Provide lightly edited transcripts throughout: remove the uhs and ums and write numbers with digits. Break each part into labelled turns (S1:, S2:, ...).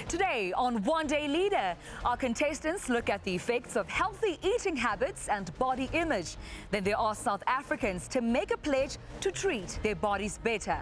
S1: Today on One Day Leader, our contestants look at the effects of healthy eating habits and body image. Then there are South Africans to make a pledge to treat their bodies better.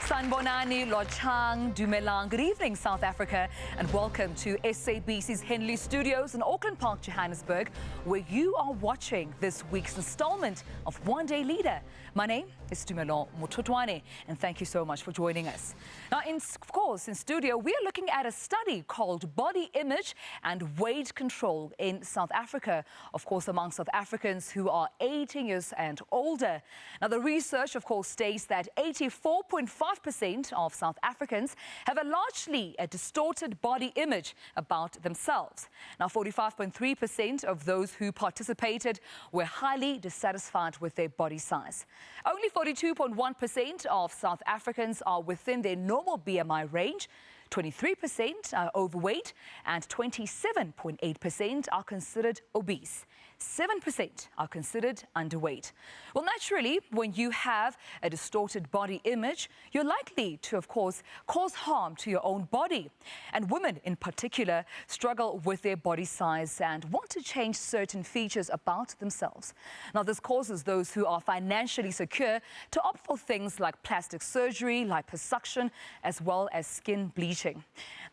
S1: Sanbonani, Lochang, Dumelang. Good evening, South Africa, and welcome to SABC's Henley Studios in Auckland Park, Johannesburg, where you are watching this week's installment of One Day Leader. My name is Dumelang Mututwane, and thank you so much for joining us. Now, of course, in studio, we are looking at a study called Body Image and Weight Control in South Africa, of course, among South Africans who are 18 years and older. Now, the research, of course, states that 84.5% of South Africans have a largely distorted body image about themselves. Now, 45.3% of those who participated were highly dissatisfied with their body size. Only 42.1% of South Africans are within their normal BMI range. 23% are overweight and 27.8% are considered obese. 7% are considered underweight. Well, naturally, when you have a distorted body image, you're likely to, of course, cause harm to your own body. And women in particular struggle with their body size and want to change certain features about themselves. Now, this causes those who are financially secure to opt for things like plastic surgery, liposuction, as well as skin bleaching.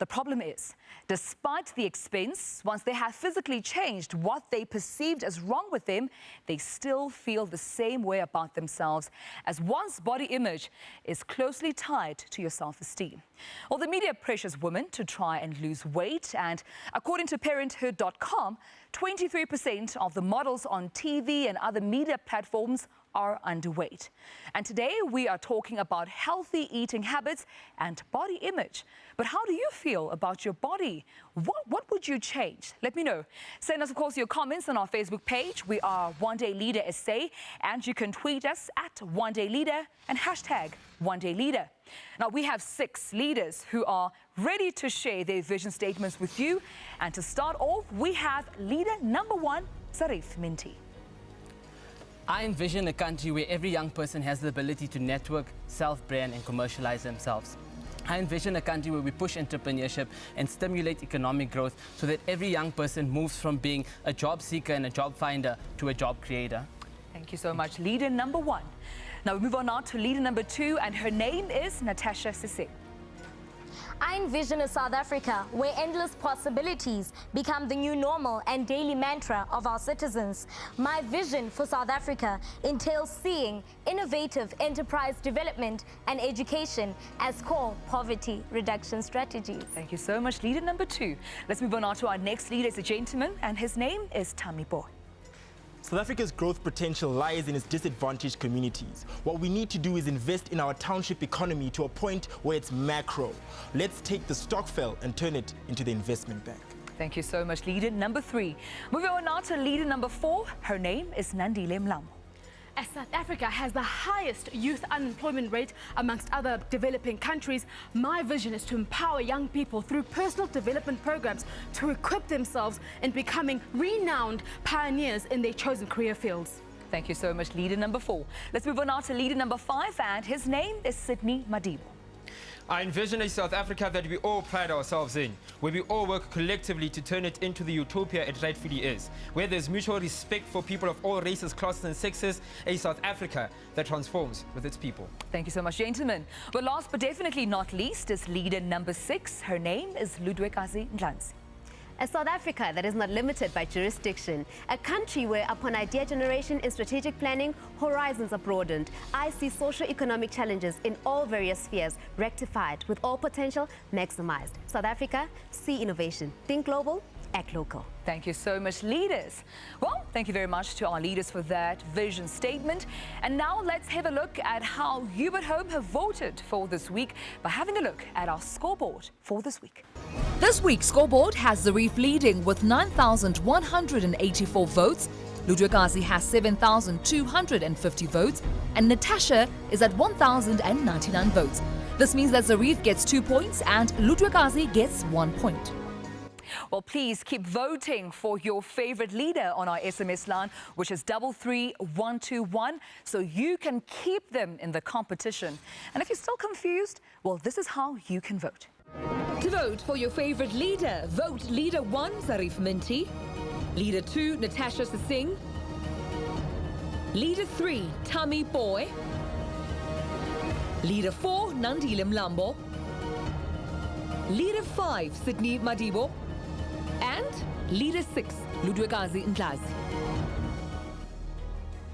S1: The problem is, despite the expense, once they have physically changed what they perceived as wrong with them, they still feel the same way about themselves, as one's body image is closely tied to your self-esteem. Well, the media pressures women to try and lose weight, and according to Parenthood.com, 23% of the models on TV and other media platforms are underweight. And today we are talking about healthy eating habits and body image. But how do you feel about your body? What would you change? Let me know. Send us, of course, your comments on our Facebook page. We are One Day Leader SA, and you can tweet us at One Day Leader and hashtag One Day Leader. Now, we have 6 leaders who are ready to share their vision statements with you. And to start off, we have leader number 1, Zarif Minty.
S2: I envision a country where every young person has the ability to network, self-brand and commercialize themselves. I envision a country where we push entrepreneurship and stimulate economic growth so that every young person moves from being a job seeker and a job finder to a job creator.
S1: Thank you so much, leader number 1. Now we move on now to leader number 2, and her name is Natasha Sisse.
S3: I envision a South Africa where endless possibilities become the new normal and daily mantra of our citizens. My vision for South Africa entails seeing innovative enterprise development and education as core poverty reduction strategies.
S1: Thank you so much, leader number 2. Let's move on now to our next leader. It's a gentleman, and his name is Tamibo.
S4: South Africa's growth potential lies in its disadvantaged communities. What we need to do is invest in our township economy to a point where it's macro. Let's take the stokvel and turn it into the investment bank.
S1: Thank you so much, leader number 3. Moving on now to leader number 4. Her name is Nandile Mlambo.
S5: As South Africa has the highest youth unemployment rate amongst other developing countries, my vision is to empower young people through personal development programs to equip themselves in becoming renowned pioneers in their chosen career fields.
S1: Thank you so much, leader number 4. Let's move on now to leader number 5, and his name is Sydney Madibo.
S6: I envision a South Africa that we all pride ourselves in, where we all work collectively to turn it into the utopia it rightfully is, where there's mutual respect for people of all races, classes and sexes, a South Africa that transforms with its people.
S1: Thank you so much, gentlemen. Well, last but definitely not least is leader number 6. Her name is Ludwekazi Mzansi.
S7: A South Africa that is not limited by jurisdiction, a country where upon idea generation and strategic planning, horizons are broadened. I see socio-economic challenges in all various spheres rectified with all potential maximized. South Africa, see innovation. Think global, act local.
S1: Thank you so much, leaders. Well, thank you very much to our leaders for that vision statement. And now let's have a look at how you at home have voted for this week by having a look at our scoreboard for this week. This week's scoreboard has Zarif leading with 9,184 votes. Ludwekazi has 7,250 votes, and Natasha is at 1,099 votes. This means that Zarif gets 2 points and Ludwekazi gets 1 point. Well, please keep voting for your favorite leader on our SMS line, which is 33121, so you can keep them in the competition. And if you're still confused, well, this is how you can vote. To vote for your favorite leader, vote Leader 1, Zarif Minty. Leader 2, Natasha Singh. Leader 3, Tammy Boy. Leader 4, Nandile Mlambo. Leader 5, Sydney Madibo. And Leader 6, Ludwikazi Ndlazi.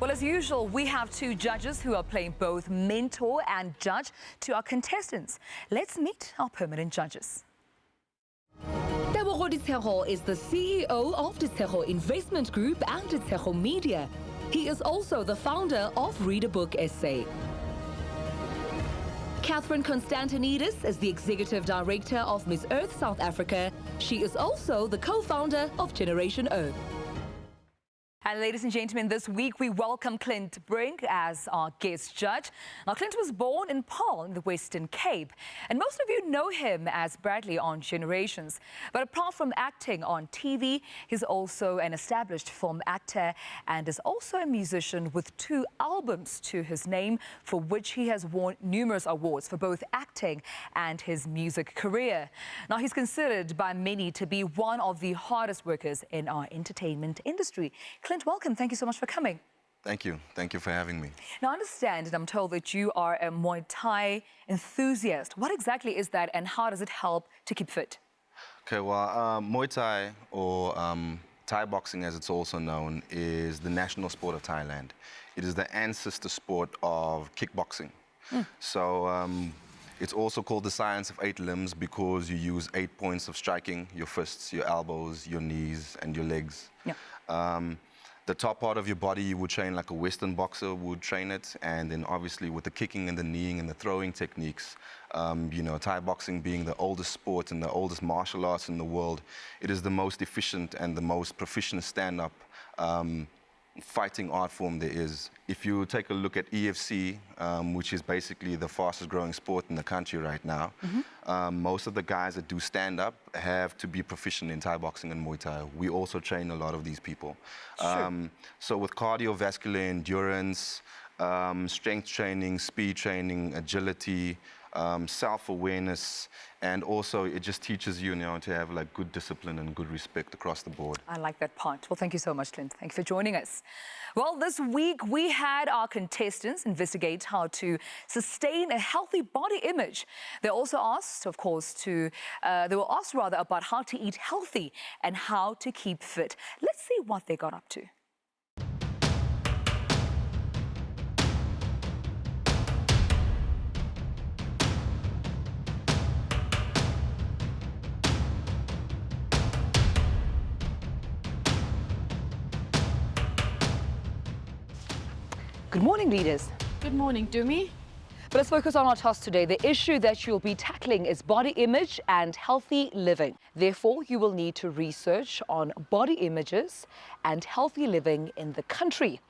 S1: Well, as usual, we have two judges who are playing both mentor and judge to our contestants. Let's meet our permanent judges. Tebogo Ditshego is the CEO of Ditshego Investment Group and Ditshego Media. He is also the founder of Read a Book SA. Catherine Constantinidis is the Executive Director of Miss Earth South Africa. She is also the co-founder of Generation O. And ladies and gentlemen, this week we welcome Clint Brink as our guest judge. Now, Clint was born in Paarl in the Western Cape, and most of you know him as Bradley on Generations. But apart from acting on TV, he's also an established film actor and is also a musician with 2 albums to his name, for which he has won numerous awards for both acting and his music career. Now, he's considered by many to be one of the hardest workers in our entertainment industry. Clint, welcome. Thank you so much for coming.
S8: Thank you. Thank you for having me.
S1: Now, I understand and I'm told that you are a Muay Thai enthusiast. What exactly is that and how does it help to keep fit?
S8: Okay, well, Muay Thai, or Thai boxing as it's also known, is the national sport of Thailand. It is the ancestor sport of kickboxing. So it's also called the science of 8 limbs because you use 8 points of striking: your fists, your elbows, your knees, and your legs. Yeah. The top part of your body you would train like a Western boxer would train it, and then obviously with the kicking and the kneeing and the throwing techniques, you know, Thai boxing being the oldest sport and the oldest martial arts in the world, it is the most efficient and the most proficient stand-up fighting art form there is. If you take a look at EFC, which is basically the fastest growing sport in the country right now, most of the guys that do stand-up have to be proficient in Thai boxing and Muay Thai. We also train a lot of these people. So with cardiovascular endurance, strength training, speed training, agility, self-awareness, and also it just teaches you, to have like good discipline and good respect across the board.
S1: I like that part. Well, thank you so much, Clint. Thank you for joining us. Well, this week we had our contestants investigate how to sustain a healthy body image. They also asked, of course, they were asked rather about how to eat healthy and how to keep fit. Let's see what they got up to. Good morning, leaders.
S5: Good morning, Dumi.
S1: But let's focus on our task today. The issue that you'll be tackling is body image and healthy living. Therefore, you will need to research on body images and healthy living in the country.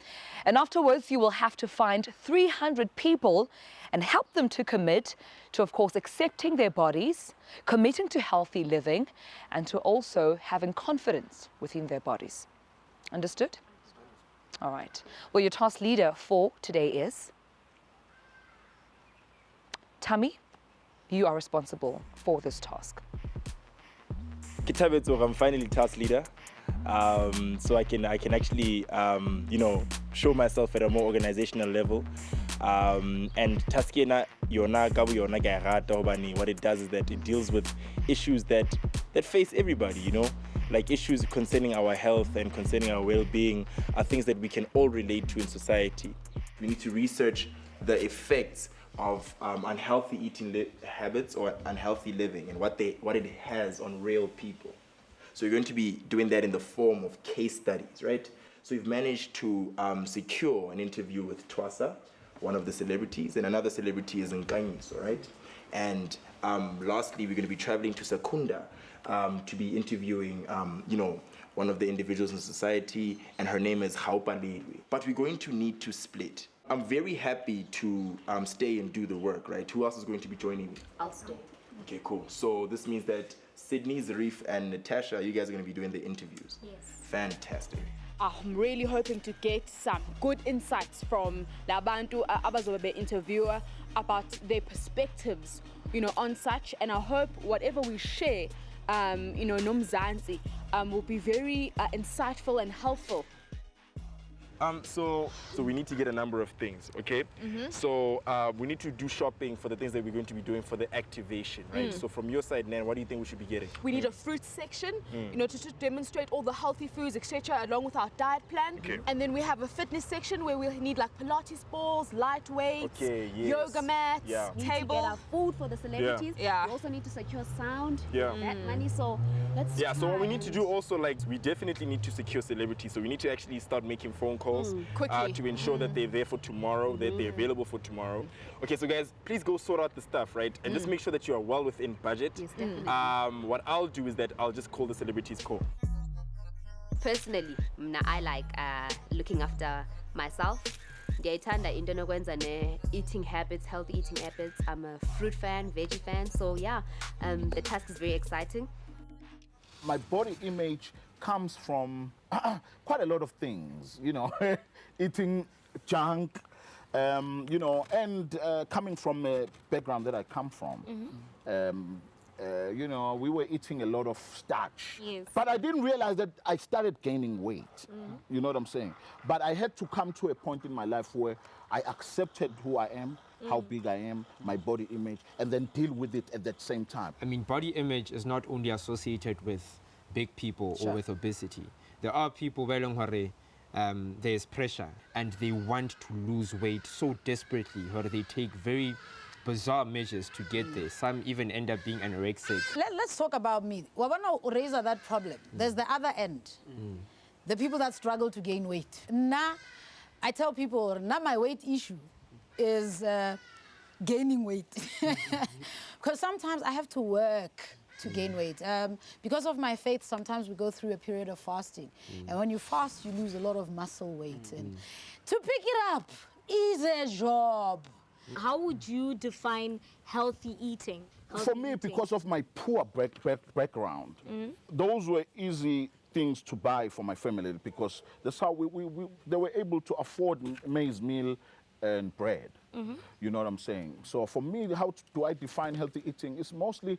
S1: And afterwards, you will have to find 300 people and help them to commit to, of course, accepting their bodies, committing to healthy living, and to also having confidence within their bodies. Understood? All right. Well, your task leader for today is Tammy. You are responsible for this task.
S4: Kitabetso, I'm finally task leader, so I can actually show myself at a more organizational level. And taskena yona gabu yona gairata hobani. What it does is that it deals with issues that face everybody, like issues concerning our health and concerning our well-being are things that we can all relate to in society. We need to research the effects of unhealthy eating habits or unhealthy living and what it has on real people. So you're going to be doing that in the form of case studies, right? So we've managed to secure an interview with Thwasa, one of the celebrities, and another celebrity is Nkanyiso, right? And lastly, we're going to be traveling to Secunda to be interviewing, one of the individuals in society, and her name is Haupali. But we're going to need to split. I'm very happy to stay and do the work, right? Who else is going to be joining me?
S7: I'll stay.
S4: Okay, cool. So this means that Sydney, Zarif, and Natasha, you guys are going to be doing the interviews.
S3: Yes.
S4: Fantastic.
S5: I'm really hoping to get some good insights from Labantu Abazobe interviewer about their perspectives, on such. And I hope whatever we share, Mzansi, will be very insightful and helpful.
S4: So we need to get a number of things, okay? So we need to do shopping for the things that we're going to be doing for the activation, right? So from your side, Nan, what do you think we should be getting?
S5: We need a fruit section, to demonstrate all the healthy foods, etc., along with our diet plan.
S4: Okay.
S5: And then we have a fitness section where we need like Pilates balls, light weights, yoga mats,
S7: We need to
S5: table.
S7: get our food for the celebrities.
S5: Yeah.
S7: We also need to secure sound,
S4: Yeah.
S7: that money. So let's
S4: So what we
S7: try
S4: need to do also, like, we definitely need to secure celebrities. So we need to actually start making phone calls
S5: Quickly.
S4: to ensure that they're there for tomorrow, that they're available for tomorrow. Okay, so guys, please go sort out the stuff, right? And just make sure that you are well within budget.
S7: Yes, definitely.
S4: What I'll do is that I'll just call the celebrities call.
S7: Personally, I like looking after myself. Ndiyayithanda into enokwenza eating habits, healthy eating habits. I'm a fruit fan, veggie fan. So yeah, the task is very exciting.
S9: My body image comes from quite a lot of things, eating junk, and coming from a background that I come from. We were eating a lot of starch.
S3: Yes.
S9: But I didn't realize that I started gaining weight. You know what I'm saying? But I had to come to a point in my life where I accepted who I am, how big I am, my body image, and then deal with it at that same time.
S6: I mean, body image is not only associated with big people or with obesity. There are people where there's pressure and they want to lose weight so desperately, where they take very bizarre measures to get there. Some even end up being anorexic.
S10: Let's talk about me. Well, when I raise that problem, there's the other end. The people that struggle to gain weight. Now, I tell people, now my weight issue is gaining weight. Because sometimes I have to work to gain weight. Because of my faith, sometimes we go through a period of fasting. And when you fast, you lose a lot of muscle weight. And to pick it up is a job.
S3: How would you define healthy eating?
S9: For me, because of my poor background, those were easy things to buy for my family because that's how they were able to afford maize meal and bread. You know what I'm saying? So for me, how do I define healthy eating? It's mostly,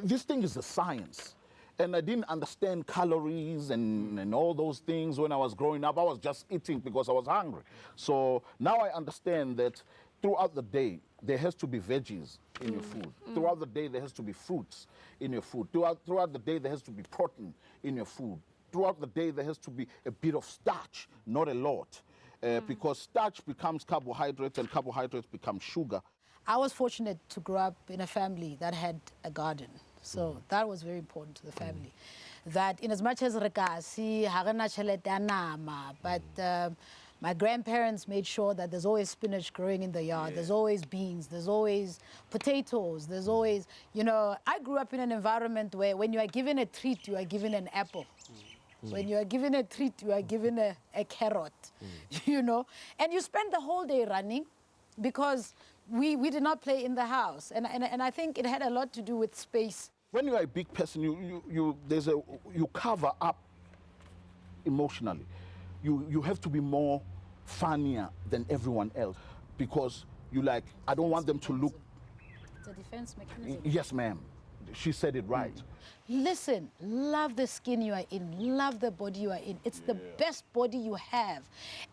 S9: this thing is a science. And I didn't understand calories and all those things when I was growing up. I was just eating because I was hungry. So now I understand that throughout the day, there has to be veggies in your food. Throughout the day, there has to be fruits in your food. Throughout the day, there has to be protein in your food. Throughout the day, there has to be a bit of starch, not a lot. Because starch becomes carbohydrates and carbohydrates become sugar.
S10: I was fortunate to grow up in a family that had a garden. So that was very important to the family. That in as much as rekasi, but my grandparents made sure that there's always spinach growing in the yard. There's always beans. There's always potatoes. There's always, I grew up in an environment where when you are given a treat, you are given an apple. When you are given a treat, you are given a carrot, And you spend the whole day running because we did not play in the house. And I think it had a lot to do with space.
S9: When you are a big person, you cover up emotionally. You have to be more funnier than everyone else because I don't want them to look.
S10: It's a defense mechanism.
S9: Yes, ma'am. She said it right.
S10: Listen, love the skin you are in, love the body you are in. It's the best body you have.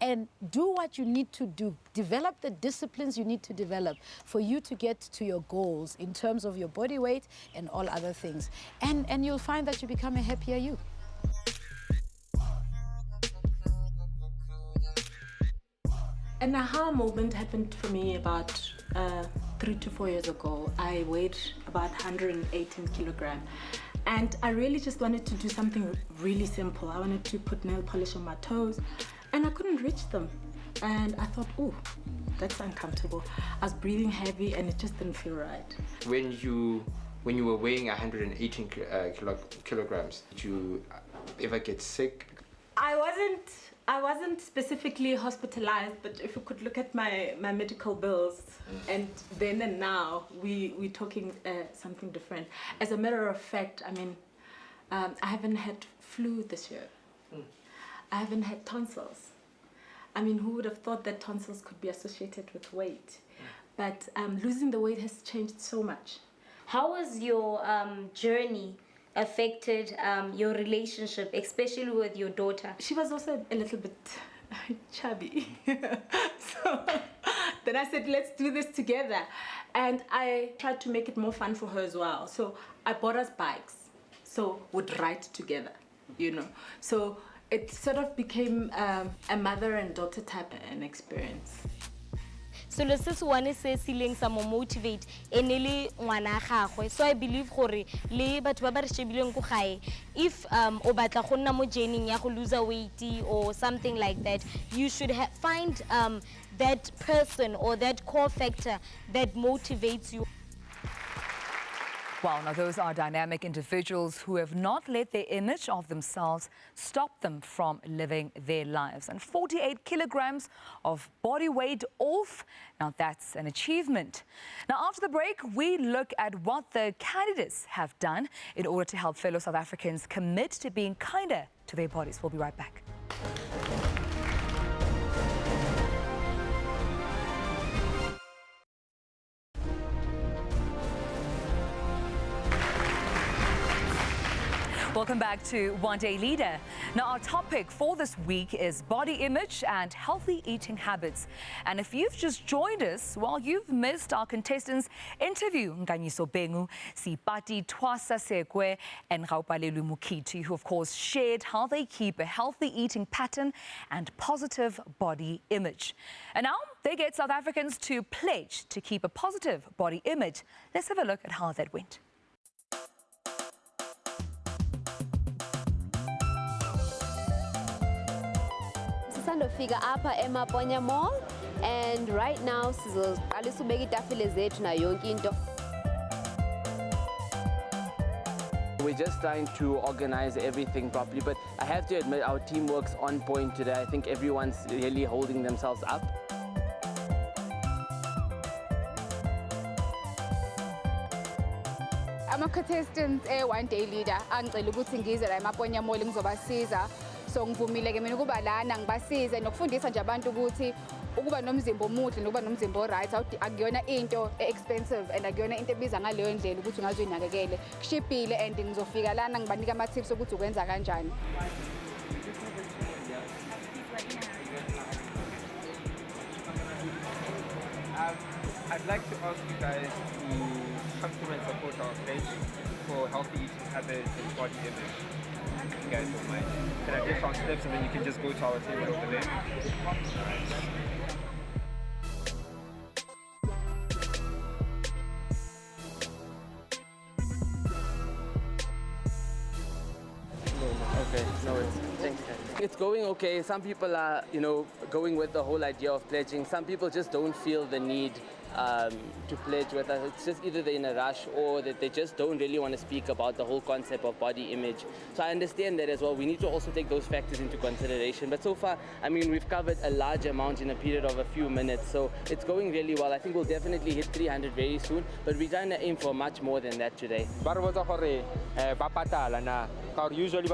S10: And do what you need to do. Develop the disciplines you need to develop for you to get to your goals in terms of your body weight and all other things. And you'll find that you become a happier you.
S11: An aha moment happened for me about 3 to 4 years ago. I weighed about 118 kilograms. And I really just wanted to do something really simple. I wanted to put nail polish on my toes, and I couldn't reach them. And I thought, oh, that's uncomfortable. I was breathing heavy, and it just didn't feel right.
S6: When you were weighing 118 kilograms, did you ever get sick?
S11: I wasn't I wasn't specifically hospitalized, but if you could look at my medical bills, and then and now, we're talking something different. As a matter of fact, I mean, I haven't had flu this year. I haven't had tonsils. I mean, who would have thought that tonsils could be associated with weight? But losing the weight has changed so much.
S3: How was your journey affected your relationship, especially with your daughter?
S11: She was also a little bit chubby. So then I said, let's do this together. And I tried to make it more fun for her as well. So I bought us bikes, so we'd ride together, you know. So it sort of became a mother and daughter type an experience.
S3: So let's just one say ceiling some motivate enele ngwana gagwe. So I believe gore le batho ba ba re shebileng go gae, if o batla go nna mo journey ya go lose weight or something like that, you should find that person or that core factor that motivates you.
S1: Wow, now those are dynamic individuals who have not let their image of themselves stop them from living their lives. And 48 kilograms of body weight off, now that's an achievement. Now after the break, we look at what the candidates have done in order to help fellow South Africans commit to being kinder to their bodies. We'll be right back. Welcome back to One Day Leader. Now our topic for this week is body image and healthy eating habits. And if you've just joined us, well, you've missed our contestants' interview. Nkanyiso Bhengu, Sipati Thwasa and Mukiti, who of course shared how they keep a healthy eating pattern and positive body image. And now they get South Africans to pledge to keep a positive body image. Let's have a look at how that went.
S7: Figure apha emaponya mall, and right now sizoqalisa ubeka itafile zethu na yonke into.
S2: We're just trying to organize everything properly, but I have to admit our team works on point today. I think everyone's really holding themselves up.
S12: Ama-contestants One Day Leader angicela ukuthi ngize la emaponya mall ngizobasiza. So ngivumile ke mina ukuba lana ngibasize nokufundisa nje abantu ukuthi ukuba nomzimba omuhle nokuba nomzimba oright akuyona into expensive and akuyona into ebiza ngaleyo ndlela ukuthi ungazoyinakekele. Kushibhile and ngizofika lana ngibanika ama tips ukuthi ukwenza kanjani.
S6: I'd like to ask you guys to come through and support our pledge for healthy eating habits and body image. You guys don't mind. Can I get some steps and then you can just go to our table over there?
S2: Okay, no worries. Thanks, guys. It's going okay. Some people are, going with the whole idea of pledging. Some people just don't feel the need to pledge with us. It's just either they're in a rush or that they just don't really want to speak about the whole concept of body image. So I understand that as well. We need to also take those factors into consideration. But so far, I mean, we've covered a large amount in a period of a few minutes. So it's going really well. I think we'll definitely hit 300 very soon. But we're trying to aim for much more than that today.
S6: Usually,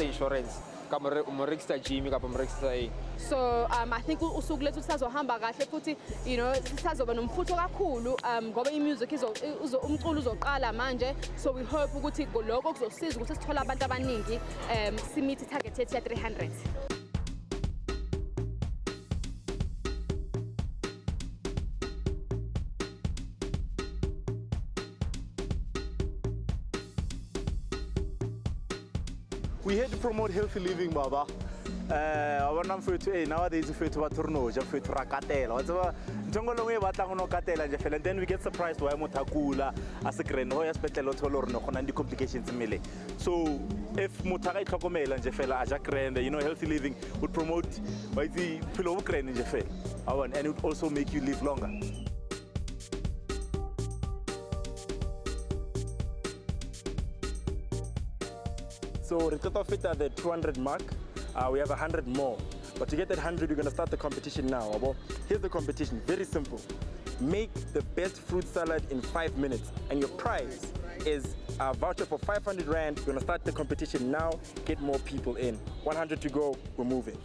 S6: insurance.
S12: So I think usuku lethu sazohamba kahle futhi sazoba nomfutho kakhulu ngoba imusic umculo uzoqala manje, so we hope ukuthi lokho kuzosiza ukuthi sithola abantu abaningi simeet target yethu ya 300.
S13: We had to promote healthy living, Baba. Nowadays, and then we get surprised why mutakula as a grand hoya special complications. So if mutaka itokomela and jefela aja grand, healthy living would promote by the pillow grand in jefel, and it would also make you live longer. So we got off it at the 200 mark.
S14: We have 100 more. But to get that 100, we're going to start the competition now. Here's the competition, very simple. Make the best fruit salad in 5 minutes, and your prize is a voucher for 500 Rand. We're going to start the competition now, get more people in. 100 to go, we're moving.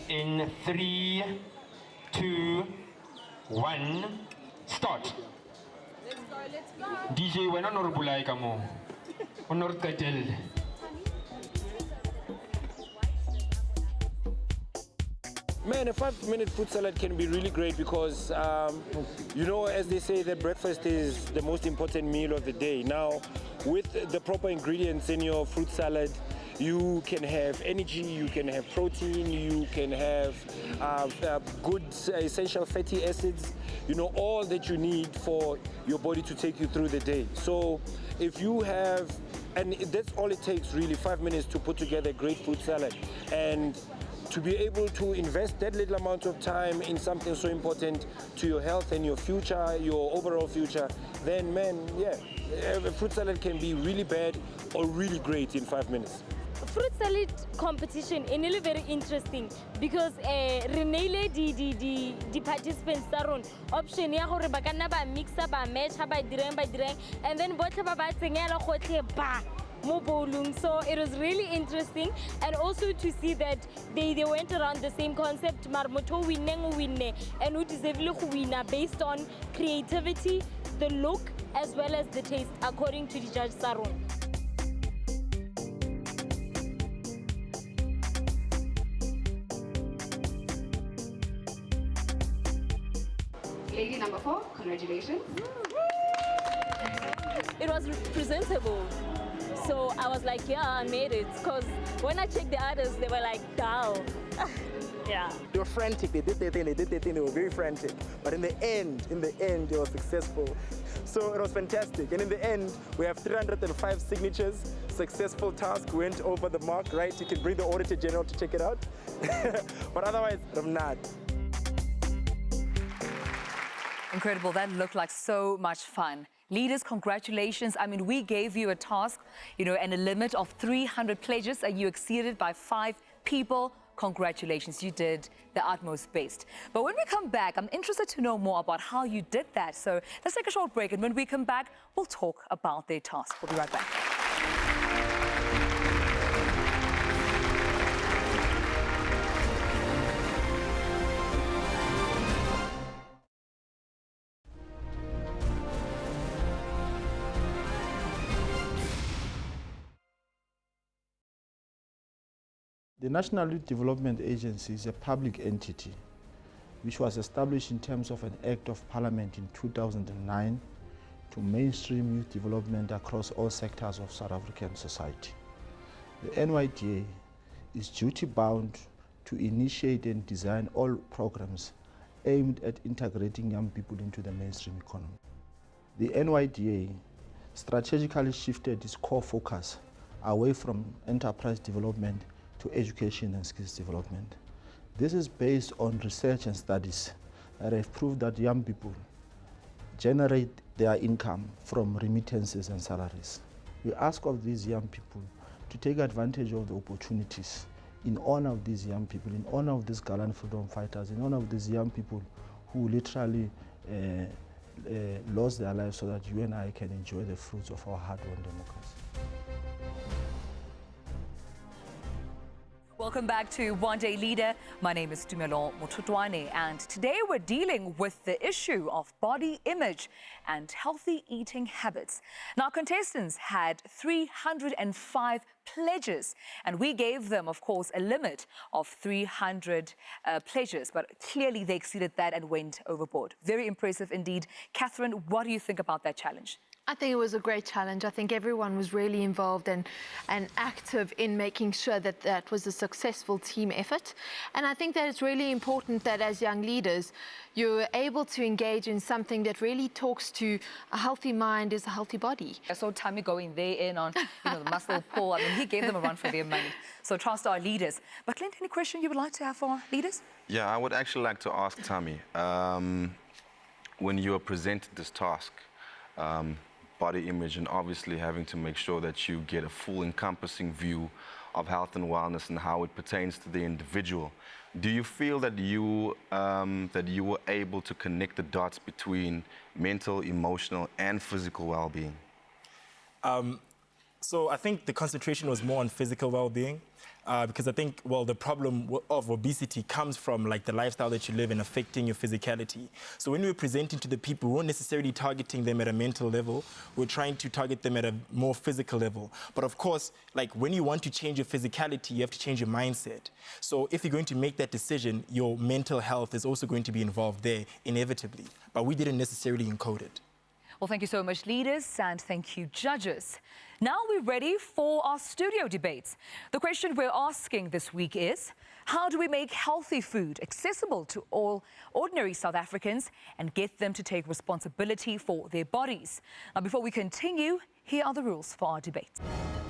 S6: In 3, 2, 1, start.
S12: Let's go.
S6: DJ, when on bulai kamo, on title.
S14: Man, a 5-minute fruit salad can be really great because, you know, as they say, that breakfast is the most important meal of the day. Now, with the proper ingredients in your fruit salad, you can have energy, you can have protein, you can have good essential fatty acids, you know, all that you need for your body to take you through the day. So if you have, and that's all it takes really, 5 minutes to put together a great fruit salad. And to be able to invest that little amount of time in something so important to your health and your future, your overall future, then man, yeah, a fruit salad can be really bad or really great in 5 minutes.
S3: Fruit salad competition is really very interesting because renele the participants are option ya gore ba kana ba mixa ba match ba direng and then botlhe ba ba tsengela gotlhe ba mo bowling. So it was really interesting, and also to see that they went around the same concept, mar motho winne and who deserve to win based on creativity, the look as well as the taste according to the judge Saron.
S12: Lady number 4, congratulations.
S3: It was presentable. So I was like, yeah, I made it. Because when I checked the others, they were like, down. Yeah.
S14: They were frantic, they did their thing, they were very frantic. But in the end, they were successful. So it was fantastic. And in the end, we have 305 signatures. Successful task, went over the mark, right? You can bring the Auditor General to check it out. But otherwise, I'm not.
S1: Incredible. That looked like so much fun. Leaders, congratulations. I mean, we gave you a task, you know, and a limit of 300 pledges, and you exceeded by 5 people. Congratulations, you did the utmost best. But when we come back, I'm interested to know more about how you did that. So let's take a short break, and when we come back, we'll talk about their task. We'll be right back.
S15: The National Youth Development Agency is a public entity which was established in terms of an Act of Parliament in 2009 to mainstream youth development across all sectors of South African society. The NYDA is duty-bound to initiate and design all programs aimed at integrating young people into the mainstream economy. The NYDA strategically shifted its core focus away from enterprise development to education and skills development. This is based on research and studies that have proved that young people generate their income from remittances and salaries. We ask of these young people to take advantage of the opportunities in honor of these young people, in honor of these gallant freedom fighters, in honor of these young people who literally lost their lives so that you and I can enjoy the fruits of our hard-won democracy.
S1: Welcome back to One Day Leader. My name is Tumelo Motutwane, and today we're dealing with the issue of body image and healthy eating habits. Now, contestants had 305 pledges, and we gave them, of course, a limit of 300 pledges, but clearly they exceeded that and went overboard. Very impressive indeed. Catherine, what do you think about that challenge?
S16: I think it was a great challenge. I think everyone was really involved and active in making sure that that was a successful team effort. And I think that it's really important that as young leaders, you're able to engage in something that really talks to a healthy mind is a healthy body.
S1: I saw Tammy going there in on the muscle pull. I mean, he gave them a run for their money. So trust our leaders. But Clint, any question you would like to have for our leaders?
S8: Yeah, I would actually like to ask Tammy, when you are presented this task, body image, and obviously having to make sure that you get a full encompassing view of health and wellness and how it pertains to the individual. Do you feel that you were able to connect the dots between mental, emotional, and physical well-being?
S4: So I think the concentration was more on physical well-being. Because I think, well, the problem of obesity comes from like the lifestyle that you live in affecting your physicality. So when we were presenting to the people, we weren't necessarily targeting them at a mental level. We're trying to target them at a more physical level. But of course, like when you want to change your physicality, you have to change your mindset. So if you're going to make that decision, your mental health is also going to be involved there inevitably. But we didn't necessarily encode it.
S1: Well, thank you so much, leaders, and thank you, judges. Now we're ready for our studio debates. The question we're asking this week is, how do we make healthy food accessible to all ordinary South Africans and get them to take responsibility for their bodies? Now, before we continue, here are the rules for our debate.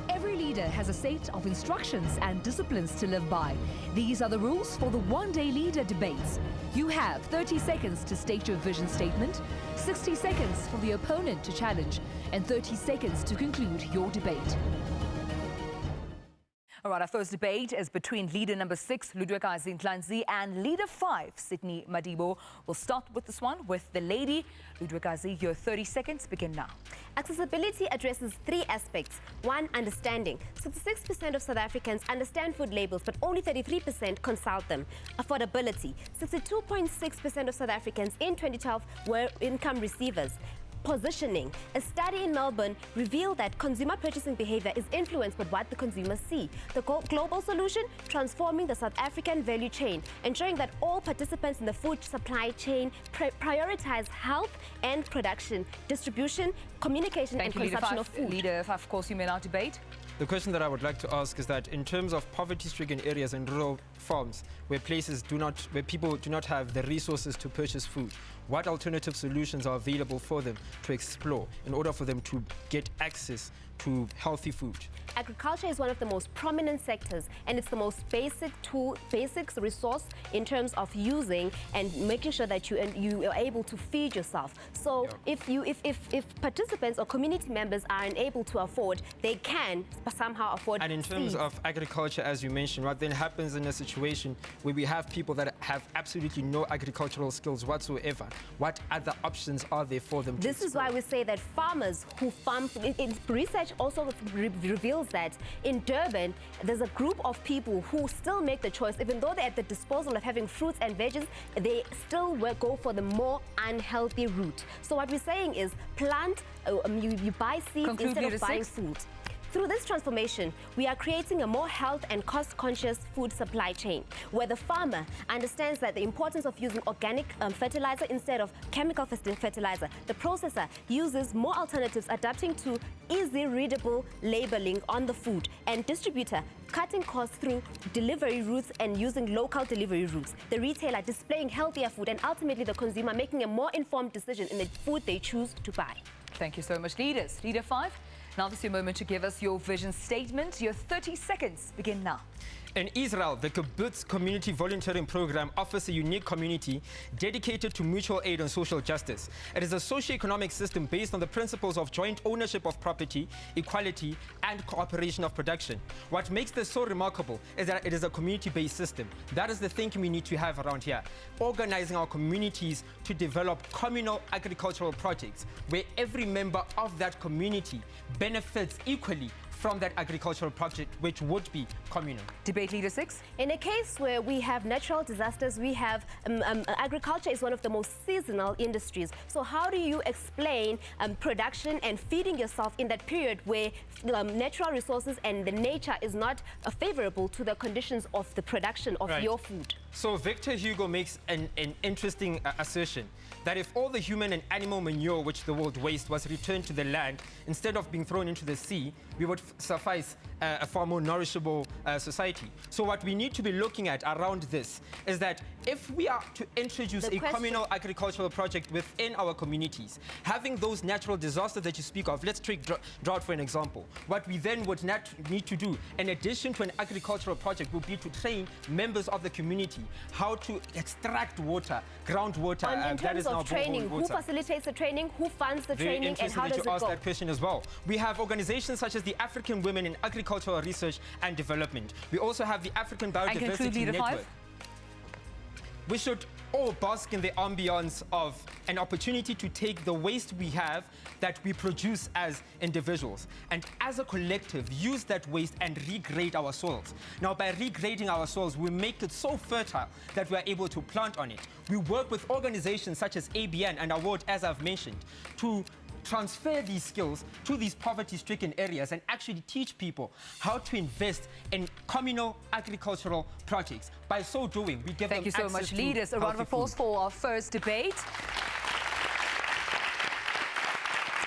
S1: Every leader has a set of instructions and disciplines to live by. These are the rules for the one-day leader debates. You have 30 seconds to state your vision statement, 60 seconds for the opponent to challenge, and 30 seconds to conclude your debate. All right, our first debate is between leader number 6, Ludwekazi Nhlanzi, and leader 5, Sydney Madibo. We'll start with this one with the lady. Ludwekazi, your 30 seconds begin now.
S7: Accessibility addresses 3 aspects. 1, understanding. 66% of South Africans understand food labels, but only 33% consult them. Affordability. 62.6% of South Africans in 2012 were income receivers. Positioning. A study in Melbourne revealed that consumer purchasing behavior is influenced by what the consumers see. The global solution, transforming the South African value chain, ensuring that all participants in the food supply chain prioritize health and production, distribution, communication, and consumption of food.
S1: Leader 5, of course, you may now debate.
S6: The question that I would like to ask is that in terms of poverty-stricken areas and rural farms where people do not have the resources to purchase food, what alternative solutions are available for them to explore in order for them to get access to healthy food?
S7: Agriculture is one of the most prominent sectors, and it's the most basic resource in terms of using and making sure that you are able to feed yourself. So if participants or community members are unable to afford, they can somehow afford.
S6: And in terms of agriculture, as you mentioned, what then happens in a situation where we have people that have absolutely no agricultural skills whatsoever? What other options are there for them?
S7: This is why we say that farmers who farm, research also reveals that in Durban, there's a group of people who still make the choice, even though they're at the disposal of having fruits and veggies, they still will go for the more unhealthy route. So what we're saying is plant, you buy seeds instead of buying food. Through this transformation, we are creating a more health and cost-conscious food supply chain, where the farmer understands that the importance of using organic fertilizer instead of chemical fertilizer. The processor uses more alternatives, adapting to easy-readable labeling on the food, and distributor cutting costs through delivery routes and using local delivery routes. The retailer displaying healthier food, and ultimately the consumer making a more informed decision in the food they choose to buy.
S1: Thank you so much, leaders. Leader 5, now this is your moment to give us your vision statement. Your 30 seconds begin now.
S6: In Israel, the Kibbutz Community Volunteering Program offers a unique community dedicated to mutual aid and social justice. It is a socio-economic system based on the principles of joint ownership of property, equality, and cooperation of production. What makes this so remarkable is that it is a community-based system. That is the thinking we need to have around here. Organizing our communities to develop communal agricultural projects where every member of that community benefits equally from that agricultural project, which would be communal.
S1: Debate leader 6.
S7: In a case where we have natural disasters, we have agriculture is one of the most seasonal industries. So how do you explain production and feeding yourself in that period where natural resources and the nature is not favorable to the conditions of the production of your food?
S6: So Victor Hugo makes an interesting assertion that if all the human and animal manure which the world wastes was returned to the land instead of being thrown into the sea, we would suffice a far more nourishable society. So what we need to be looking at around this is that if we are to introduce a communal agricultural project within our communities, having those natural disasters that you speak of, let's take drought for an example. What we then would need to do, in addition to an agricultural project, would be to train members of the community how to extract water, groundwater.
S7: And in terms of training, who facilitates the training, who funds the training, and how does it go?
S6: Very interesting that you asked that question as well. We have organizations such as the African Women in Agricultural Research and Development. We also have the African Biodiversity Network. We should all bask in the ambience of an opportunity to take the waste we have that we produce as individuals and as a collective use that waste and regrade our soils. Now, by regrading our soils, we make it so fertile that we are able to plant on it. We work with organizations such as ABN and Award, as I've mentioned, to transfer these skills to these poverty-stricken areas and actually teach people how to invest in communal agricultural projects. By so doing, we give them access to
S1: Thank you so much, leaders. A round of applause for our first debate.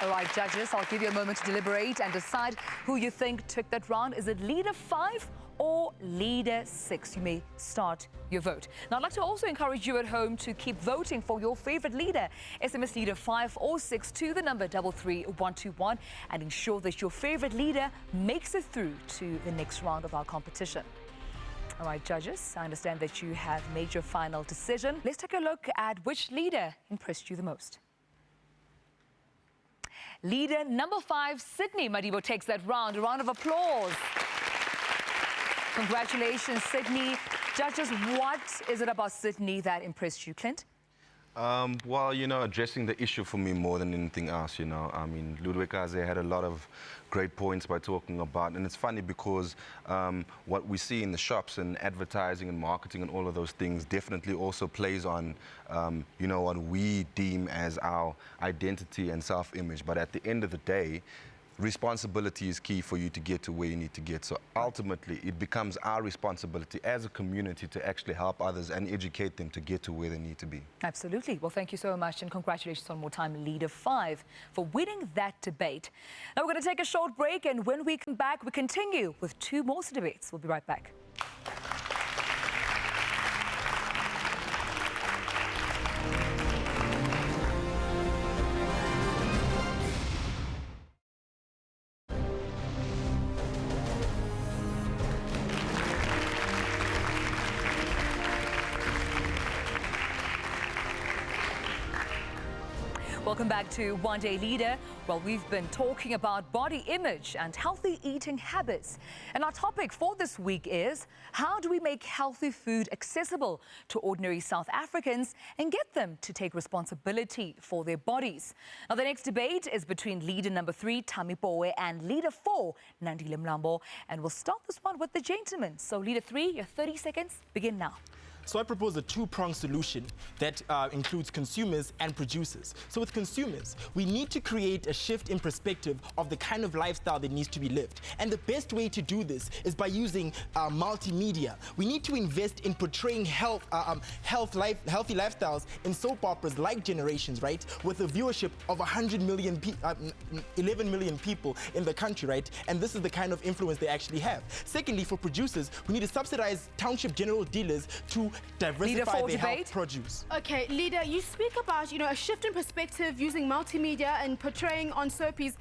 S1: All right, judges, I'll give you a moment to deliberate and decide who you think took that round. Is it leader 5 or leader 6? You may start your vote. Now, I'd like to also encourage you at home to keep voting for your favorite leader. SMS leader 5 or 6 to the number 33121 and ensure that your favorite leader makes it through to the next round of our competition. All right, judges, I understand that you have made your final decision. Let's take a look at which leader impressed you the most. Leader number 5, Sydney Madibo, takes that round. A round of applause. Congratulations, Sydney. Judges, what is it about Sydney that impressed you, Clint?
S8: Well, you know, addressing the issue for me more than anything else, you know. I mean, Ludwikaze had a lot of great points by talking about, and it's funny because what we see in the shops and advertising and marketing and all of those things definitely also plays on, you know, what we deem as our identity and self-image. But at the end of the day, responsibility is key for you to get to where you need to get. So ultimately, it becomes our responsibility as a community to actually help others and educate them to get to where they need to be.
S1: Absolutely. Well, thank you so much, and congratulations one more time, Leader 5, for winning that debate. Now, we're going to take a short break, and when we come back, we continue with 2 more debates. We'll be right back. Welcome back to One Day Leader. Well, we've been talking about body image and healthy eating habits. And our topic for this week is, how do we make healthy food accessible to ordinary South Africans and get them to take responsibility for their bodies? Now, the next debate is between leader number 3, Tami Poe, and leader 4, Nandile Mlambo. And we'll start this one with the gentlemen. So, leader 3, your 30 seconds begin now.
S4: So I propose a 2-pronged solution that includes consumers and producers. So with consumers, we need to create a shift in perspective of the kind of lifestyle that needs to be lived. And the best way to do this is by using multimedia. We need to invest in portraying healthy lifestyles in soap operas like Generations, right? With a viewership of 11 million people in the country, right? And this is the kind of influence they actually have. Secondly, for producers, we need to subsidize township general dealers to diversify their health produce.
S5: Okay, leader, you speak about, you know, a shift in perspective using multimedia and portraying on soapies,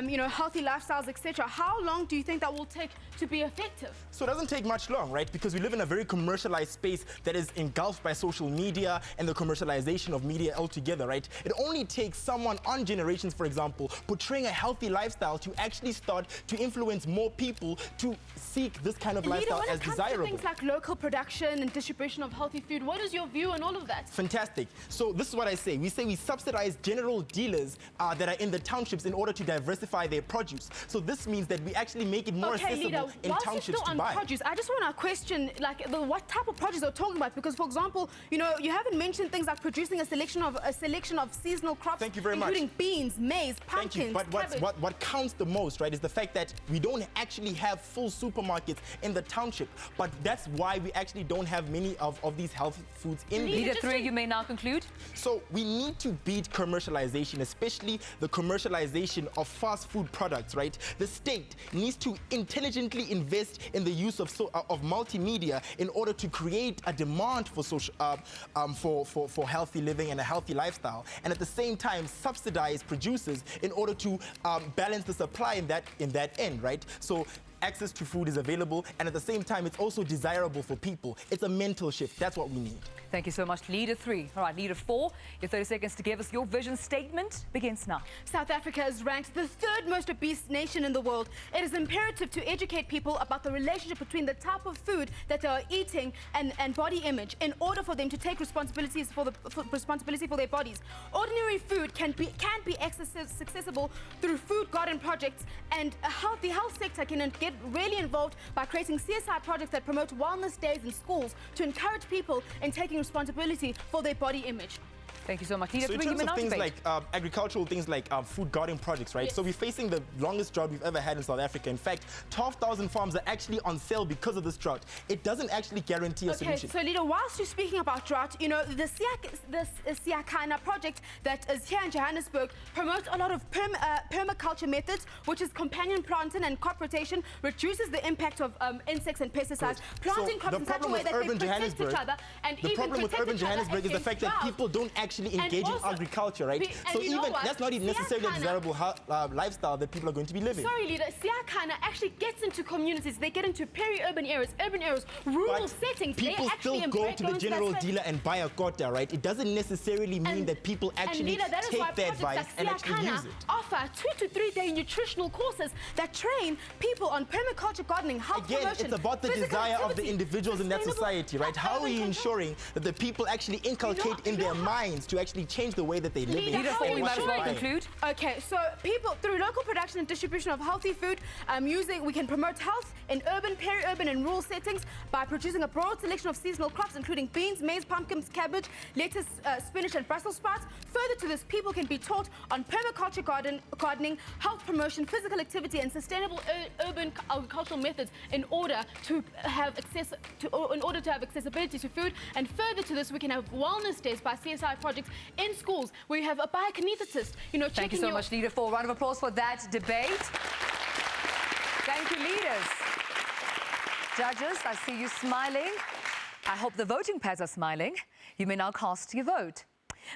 S5: you know, healthy lifestyles, etc. How long do you think that will take to be effective?
S4: So it doesn't take much long, right? Because we live in a very commercialized space that is engulfed by social media and the commercialization of media altogether, right? It only takes someone on Generations, for example, portraying a healthy lifestyle to actually start to influence more people to seek this kind of lifestyle as desirable.
S5: Things like local production and distribution of healthy food, what is your view on all of that?
S4: Fantastic. So this is what I say. We say we subsidize general dealers that are in the townships in order to diversify their produce. So this means that we actually make it more accessible in townships to buy.
S5: Produce, I just want to question, like, what type of produce they're talking about, because, for example, you know, you haven't mentioned things like producing a selection of seasonal crops.
S4: Thank you very much.
S5: Including beans, maize, pumpkins.
S4: Thank you. But what counts the most, right, is the fact that we don't actually have full supermarkets in the township. But that's why we actually don't have many of these healthy foods in there.
S1: Leader 3, you may now conclude.
S4: So we need to beat commercialization, especially the commercialization of fast food products, right? The state needs to intelligently invest in the use of multimedia in order to create a demand for social, for healthy living and a healthy lifestyle, and at the same time subsidize producers in order to balance the supply in that end, right? So access to food is available, and at the same time, it's also desirable for people. It's a mental shift. That's what we need.
S1: Thank you so much, Leader 3. All right, Leader 4, your 30 seconds to give us your vision statement begins now.
S5: South Africa is ranked the 3rd most obese nation in the world. It is imperative to educate people about the relationship between the type of food that they are eating and body image in order for them to take responsibility for their bodies. Ordinary food can be accessible through food garden projects, and the health sector can get really involved by creating CSI projects that promote wellness days in schools to encourage people in taking responsibility for their body image.
S1: Thank you so much. Leader
S4: So in
S1: 3,
S4: terms of things like agricultural things like food garden projects, right?
S5: Yes.
S4: So we're facing the longest drought we've ever had in South Africa. In fact, 12,000 farms are actually on sale because of this drought. It doesn't actually guarantee a solution.
S5: Okay, so Leader, whilst you're speaking about drought, you know, the Siakana project that is here in Johannesburg promotes a lot of permaculture methods, which is companion planting and crop rotation, reduces the impact of insects and pesticides, planting crops in such a way that they protect each other, and
S4: the problem with urban Johannesburg is the fact that people don't actually engage in agriculture, right? So even that's not even necessarily a desirable lifestyle that people are going to be living.
S5: Sorry, Leader, Siakana actually gets into communities. They get into peri-urban areas, urban areas, rural settings.
S4: People still go to the general dealer and buy a quota, right? It doesn't necessarily mean that people actually take their advice and actually use it.
S5: Offer 2 to 3 day nutritional courses that train people on permaculture gardening, health promotion.
S4: It's about the desire of the individuals in that society, right? How are you ensuring that the people actually inculcate in their minds to actually change the way that they live?
S1: Leader 4, you might as well conclude.
S5: Okay, so people, through local production and distribution of healthy food, we can promote health in urban, peri-urban and rural settings by producing a broad selection of seasonal crops, including beans, maize, pumpkins, cabbage, lettuce, spinach and Brussels sprouts. Further to this, people can be taught on permaculture gardening, health promotion, physical activity and sustainable urban agricultural methods in order to have accessibility to food. And further to this, we can have wellness days by CSI projects in schools where you have a biokinetist, you know,
S1: Thank you so much, Leader 4. Round of applause for that debate. Thank you, leaders. Judges, I see you smiling. I hope the voting pads are smiling. You may now cast your vote.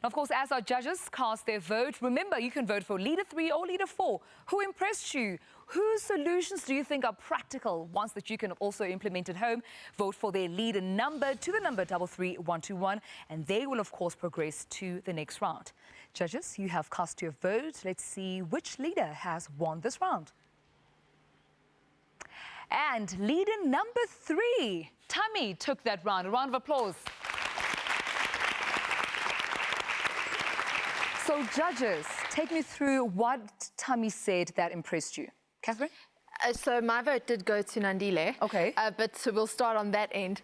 S1: Of course, as our judges cast their vote, remember, you can vote for Leader 3 or Leader 4. Who impressed you? Whose solutions do you think are practical, ones that you can also implement at home? Vote for their leader number to the number 33121, and they will, of course, progress to the next round. Judges, you have cast your vote. Let's see which leader has won this round. And leader number 3, Tammy, took that round. A round of applause. So, judges, take me through what Tammy said that impressed you. Catherine?
S16: So my vote did go to Nandile.
S1: Okay.
S16: But so we'll start on that end.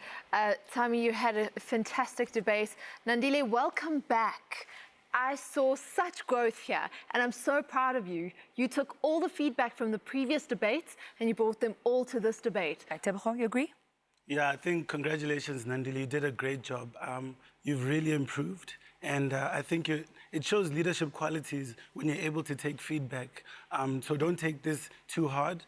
S16: Tammy, you had a fantastic debate. Nandile, welcome back. I saw such growth here, and I'm so proud of you. You took all the feedback from the previous debates, and you brought them all to this debate.
S1: Tebogo, you agree?
S17: Yeah, I think congratulations, Nandile. You did a great job. You've really improved. And I think it shows leadership qualities when you're able to take feedback. So don't take this too hard.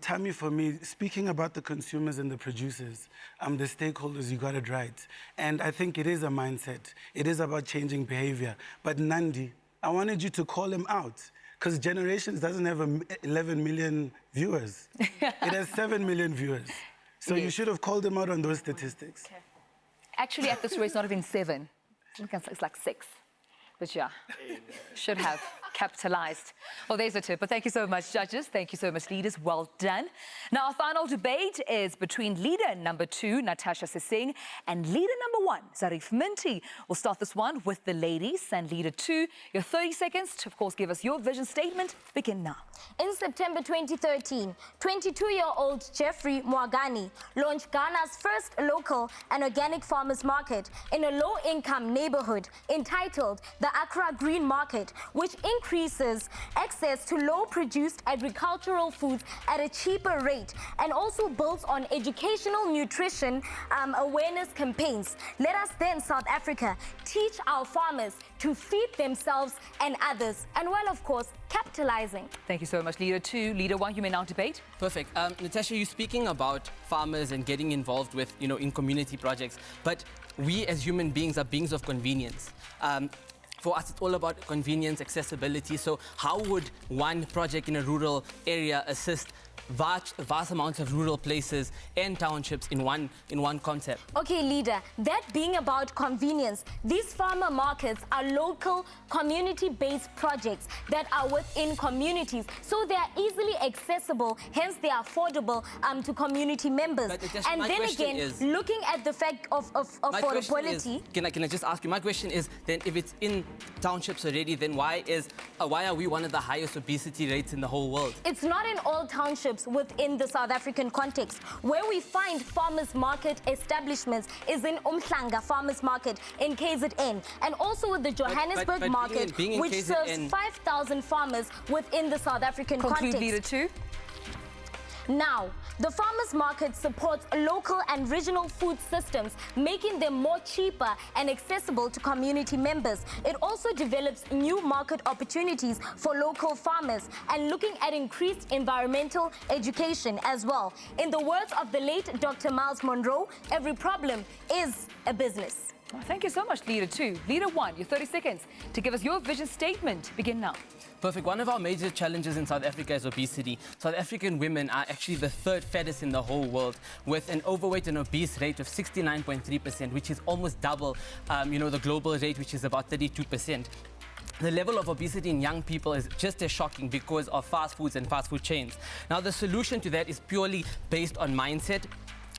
S17: Tammy, for me, speaking about the consumers and the producers, the stakeholders, you got it right. And I think it is a mindset. It is about changing behavior. But Nandi, I wanted you to call him out, because Generations doesn't have 11 million viewers. It has 7 million viewers. So you should have called him out on those statistics.
S1: Okay. Actually, at this rate, it's not even 7. It's like 6. But yeah, should have capitalized. Well, there's a tip. But thank you so much, judges. Thank you so much, leaders. Well done. Now, our final debate is between leader number 2, Natasha Sising, and leader number 1, Zarif Minty. We'll start this one with the ladies. And leader 2, your 30 seconds to, of course, give us your vision statement. Begin now.
S3: In September 2013, 22-year-old Jeffrey Mwagani launched Ghana's first local and organic farmers market in a low-income neighborhood entitled the Accra Green Market, which increases access to low-produced agricultural foods at a cheaper rate, and also builds on educational nutrition awareness campaigns. Let us then, South Africa, teach our farmers to feed themselves and others, and while, of course, capitalizing.
S1: Thank you so much, Leader 2. Leader 1, you may now debate.
S2: Perfect. Natasha, you're speaking about farmers and getting involved with, in community projects, but we as human beings are beings of convenience. For us, it's all about convenience, accessibility. So how would one project in a rural area assist vast amounts of rural places and townships in one concept?
S3: Okay, Leader, that being about convenience, these farmer markets are local community-based projects that are within communities, so they are easily accessible, hence they are affordable to community members. And then again, looking at the fact of affordability.
S2: Can I just ask you, my question is then, if it's in townships already, then why are we one of the highest obesity rates in the whole world?
S3: It's not in all townships within the South African context. Where we find farmers market establishments is in Umhlanga Farmers Market in KZN, and also with the Johannesburg market, which serves 5,000 farmers within the South African context.
S1: Leader 2.
S3: Now, the farmers market supports local and regional food systems, making them more cheaper and accessible to community members. It also develops new market opportunities for local farmers and looking at increased environmental education as well. In the words of the late Dr. Miles Monroe, every problem is a business.
S1: Well, thank you so much, Leader 2. Leader 1, your 30 seconds to give us your vision statement. Begin now.
S2: Perfect. One of our major challenges in South Africa is obesity. South African women are actually the third fattest in the whole world, with an overweight and obese rate of 69.3%, which is almost double, the global rate, which is about 32%. The level of obesity in young people is just as shocking because of fast foods and fast food chains. Now, the solution to that is purely based on mindset,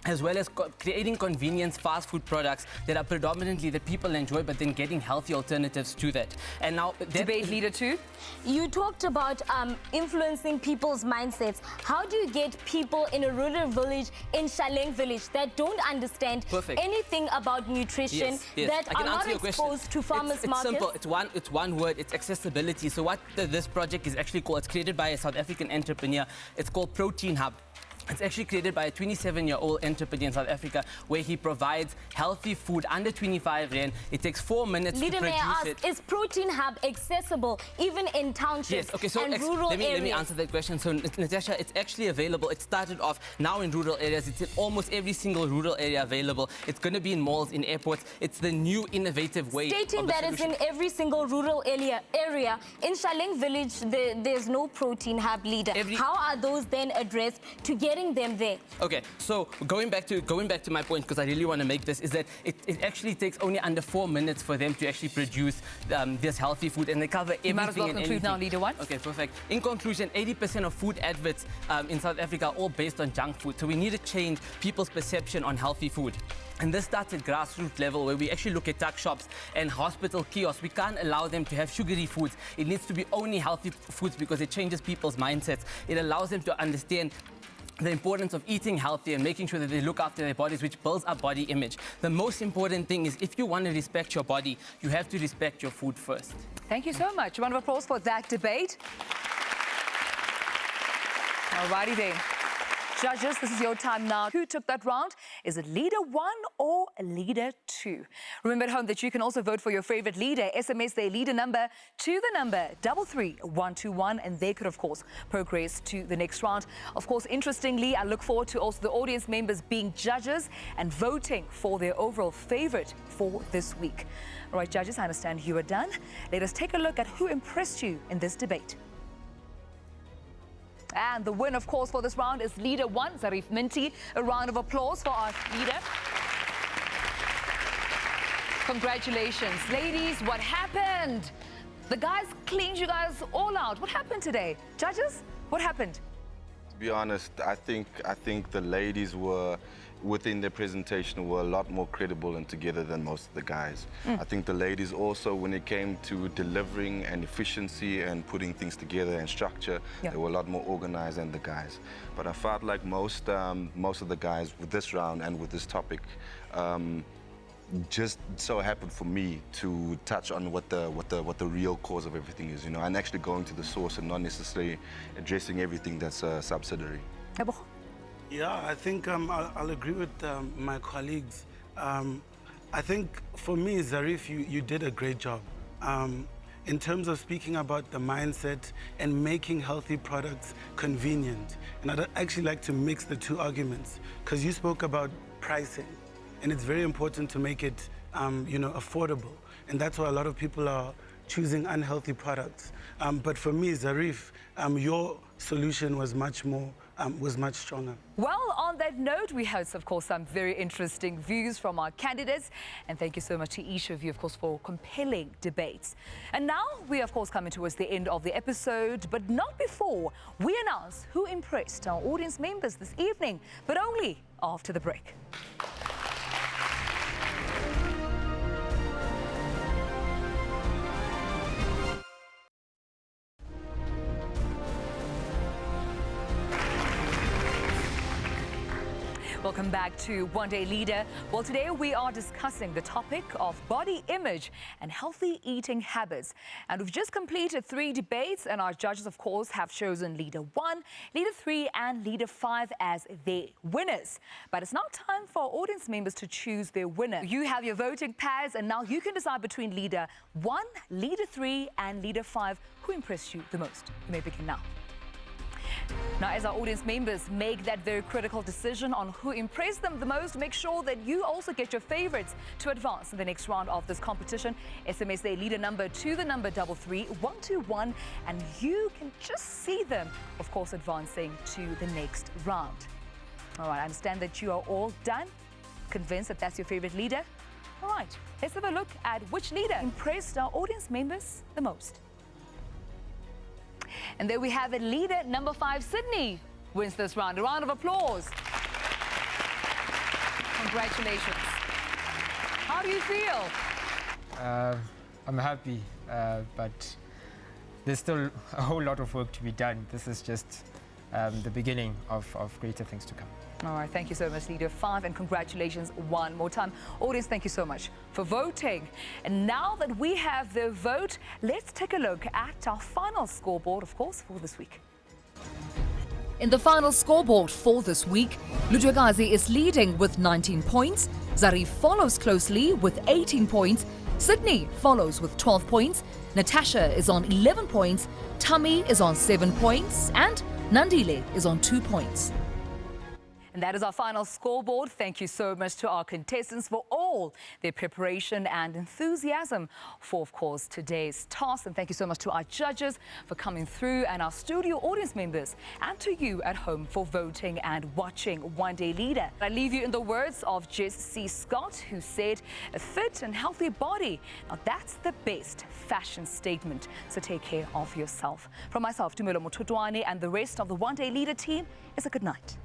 S2: as well as creating convenience fast food products that are predominantly that people enjoy, but then getting healthy alternatives to that. And now,
S1: debate Leader 2.
S3: You talked about influencing people's mindsets. How do you get people in a rural village, in Shaleng village, that don't understand anything about nutrition, that are not exposed to farmers markets?
S2: It's simple. It's one word. It's accessibility. So what this project is actually called, it's created by a South African entrepreneur. It's called Protein Hub. It's actually created by a 27-year-old entrepreneur in South Africa, where he provides healthy food under 25 rand. It takes 4 minutes to produce
S3: may I ask, is Protein Hub accessible even in townships and rural areas?
S2: Let me answer that question. So, Natasha, it's actually available. It started off now in rural areas. It's in almost every single rural area available. It's going to be in malls, in airports. It's the new innovative way.
S3: Stating that it's in every single rural area. In Shaleng village, there's no Protein Hub, Leader. How are those then addressed to get them there?
S2: Okay, so going back to my point, because I really want to make this, is that it actually takes only under 4 minutes for them to actually produce this healthy food, and they cover everything.
S1: You might as well conclude
S2: anything.
S1: now, Leader 1.
S2: Okay, perfect. In conclusion, 80% of food adverts in South Africa are all based on junk food, so we need to change people's perception on healthy food. And this starts at grassroots level, where we actually look at tuck shops and hospital kiosks. We can't allow them to have sugary foods. It needs to be only healthy foods, because it changes people's mindsets. It allows them to understand the importance of eating healthy and making sure that they look after their bodies, which builds up body image. The most important thing is, if you want to respect your body, you have to respect your food first.
S1: Thank you so much. A round of applause for that debate. All righty then. Judges, this is your time now. Who took that round? Is it Leader 1 or Leader 2? Remember at home that you can also vote for your favorite leader. SMS their leader number to the number 33121, and they could, of course, progress to the next round. Of course, interestingly, I look forward to also the audience members being judges and voting for their overall favorite for this week. All right, judges, I understand you are done. Let us take a look at who impressed you in this debate. And the win, of course, for this round is Leader 1, Zarif Minty. A round of applause for our leader. Congratulations. Ladies, what happened? The guys cleaned you guys all out. What happened today? Judges, what happened?
S8: To be honest, I think the ladies were, within their presentation, were a lot more credible and together than most of the guys. I think the ladies also, when it came to delivering and efficiency and putting things together and structure, they were a lot more organized than the guys. But I felt like most of the guys with this round and with this topic just so happened for me to touch on what the real cause of everything is, and actually going to the source and not necessarily addressing everything that's a subsidiary.
S17: Yeah, I think I'll agree with my colleagues. I think for me, Zarif, you did a great job. In terms of speaking about the mindset and making healthy products convenient. And I'd actually like to mix the two arguments, because you spoke about pricing, and it's very important to make it affordable. And that's why a lot of people are choosing unhealthy products. But for me, Zarif, your solution was much stronger.
S1: Well, on that note, we heard, of course, some very interesting views from our candidates. And thank you so much to each of you, of course, for compelling debates. And now we, of course, coming towards the end of the episode, but not before we announce who impressed our audience members this evening, but only after the break. Welcome back to One Day Leader. Well, today we are discussing the topic of body image and healthy eating habits. And we've just completed 3 debates, and our judges, of course, have chosen Leader 1, Leader 3, and Leader 5 as their winners. But it's now time for our audience members to choose their winner. You have your voting pads, and now you can decide between Leader 1, Leader 3, and Leader 5 who impressed you the most. You may begin now. Now, as our audience members make that very critical decision on who impressed them the most, make sure that you also get your favorites to advance in the next round of this competition. SMS their leader number to the number 33121, and you can just see them, of course, advancing to the next round. All right, I understand that you are all done, convinced that that's your favorite leader. All right, let's have a look at which leader impressed our audience members the most. And there we have it, leader number 5, Sydney, wins this round. A round of applause. Congratulations. How do you feel?
S6: I'm happy, but there's still a whole lot of work to be done. This is just the beginning of greater things to come.
S1: All right, thank you so much, Leader 5, and congratulations one more time. Audience, thank you so much for voting. And now that we have the vote, let's take a look at our final scoreboard, of course, for this week. In the final scoreboard for this week, Lujagazi is leading with 19 points, Zarif follows closely with 18 points, Sydney follows with 12 points, Natasha is on 11 points, Tami is on 7 points, and Nandile is on 2 points. And that is our final scoreboard. Thank you so much to our contestants for all their preparation and enthusiasm for, of course, today's task. And thank you so much to our judges for coming through, and our studio audience members, and to you at home for voting and watching One Day Leader. I leave you in the words of Jess C. Scott, who said, "A fit and healthy body. Now that's the best fashion statement. So take care of yourself." From myself, Tumelo Motutwane, and the rest of the One Day Leader team, is a good night.